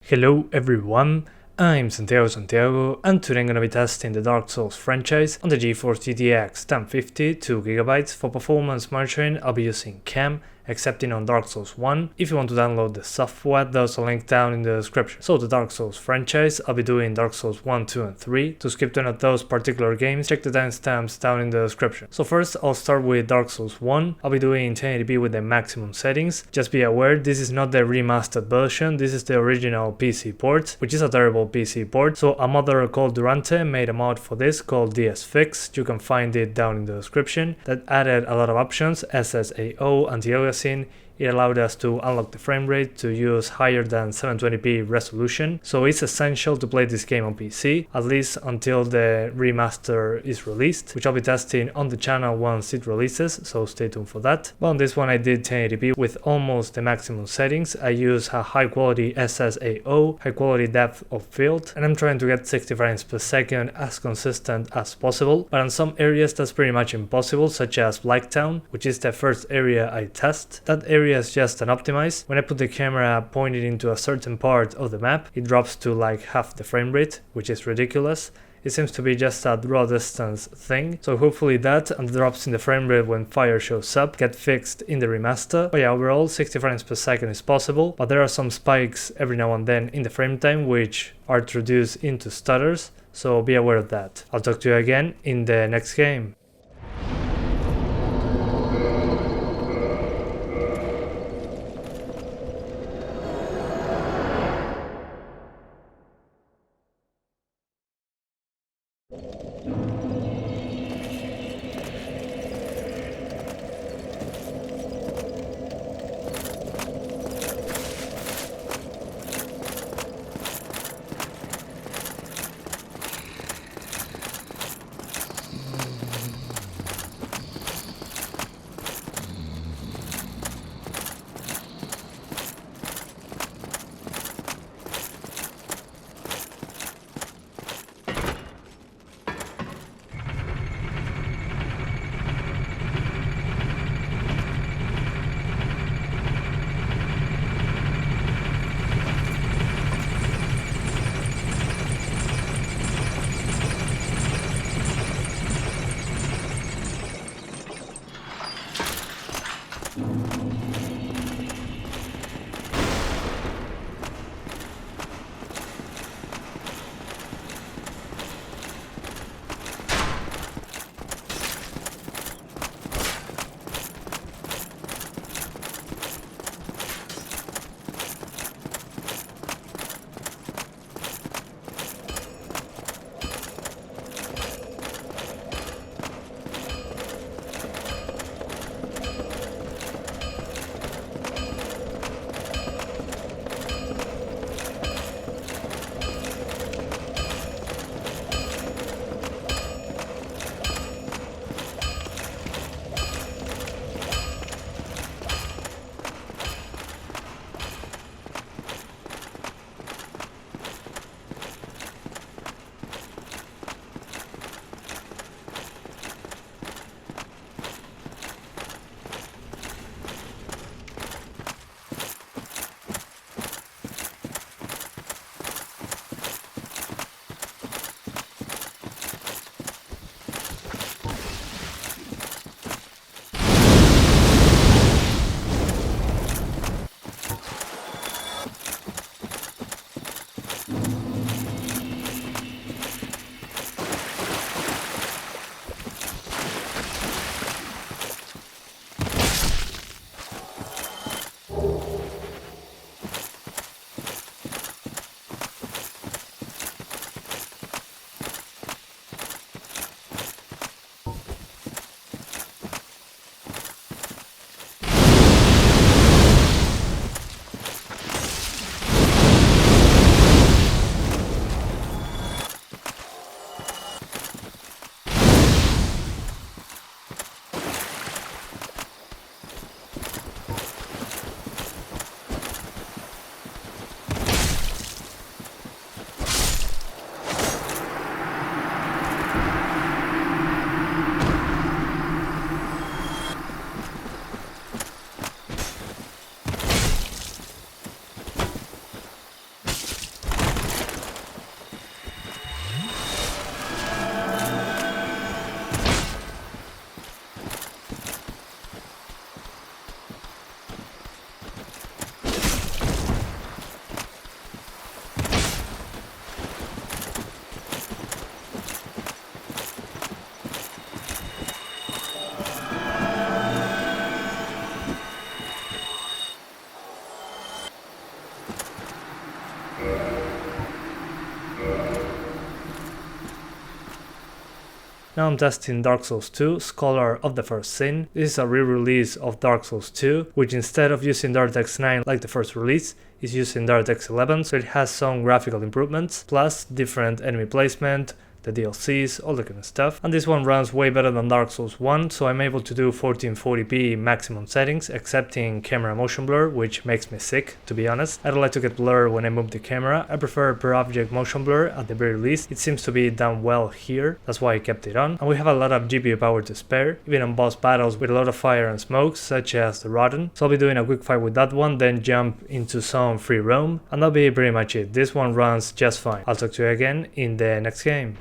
Hello everyone, I'm Santiago, and today I'm gonna be testing the Dark Souls franchise on the GeForce GTX 1050 2GB. For performance monitoring, I'll be using CAM, excepting on Dark Souls 1. If you want to download the software, there's a link down in the description. So the Dark Souls franchise, I'll be doing Dark Souls 1, 2 and 3. To skip to one of those particular games, check the timestamps down in the description. So first, I'll start with Dark Souls 1. I'll be doing 1080p with the maximum settings. Just be aware, this is not the remastered version, this is the original PC port, which is a terrible PC port. So a modder called Durante made a mod for this called DSFix. You can find it down in the description. That added a lot of options, SSAO, anti-aliasing. It allowed us to unlock the frame rate to use higher than 720p resolution, so it's essential to play this game on PC, at least until the remaster is released, which I'll be testing on the channel once it releases, so stay tuned for that. But on this one I did 1080p with almost the maximum settings. I use a high quality SSAO, high quality depth of field, and I'm trying to get 60 frames per second as consistent as possible, but in some areas that's pretty much impossible, such as Blacktown, which is the first area I test. That area is just unoptimized. When I put the camera pointed into a certain part of the map, it drops to like half the frame rate, which is ridiculous. It seems to be just a draw distance thing, so hopefully that and the drops in the frame rate when fire shows up get fixed in the remaster. But yeah, overall 60 frames per second is possible, but there are some spikes every now and then in the frame time which are introduced into stutters, so be aware of that. I'll talk to you again in the next game. Now I'm testing Dark Souls 2, Scholar of the First Sin. This is a re-release of Dark Souls 2, which instead of using DirectX 9 like the first release, is using DirectX 11, so it has some graphical improvements, plus different enemy placement, the DLCs, all that kind of stuff. And this one runs way better than Dark Souls 1, so I'm able to do 1440p maximum settings, excepting camera motion blur, which makes me sick, to be honest. I don't like to get blur when I move the camera. I prefer per object motion blur at the very least. It seems to be done well here, that's why I kept it on. And we have a lot of GPU power to spare, even on boss battles with a lot of fire and smoke, such as the Rotten. So I'll be doing a quick fight with that one, then jump into some free roam, and that'll be pretty much it. This one runs just fine. I'll talk to you again in the next game.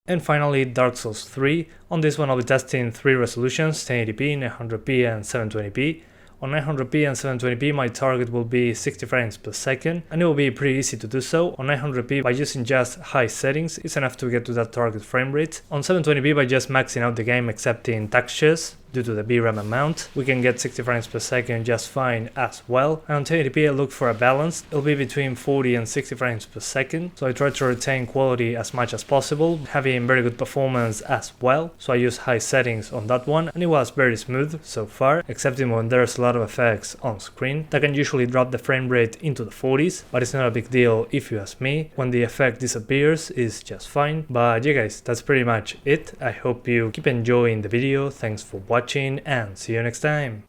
And finally, Dark Souls 3. On this one I'll be testing 3 resolutions, 1080p, 900p and 720p. On 900p and 720p my target will be 60 frames per second, and it will be pretty easy to do so. On 900p by using just high settings, it's enough to get to that target frame rate. On 720p by just maxing out the game accepting textures, due to the VRAM amount, we can get 60 frames per second just fine as well. And on 1080p I look for a balance, it'll be between 40 and 60 frames per second, so I try to retain quality as much as possible, having very good performance as well, so I use high settings on that one, and it was very smooth so far, excepting when there's a lot of effects on screen that can usually drop the frame rate into the 40s, but it's not a big deal if you ask me. When the effect disappears it's just fine. But yeah guys, that's pretty much it. I hope you keep enjoying the video, thanks for watching and see you next time.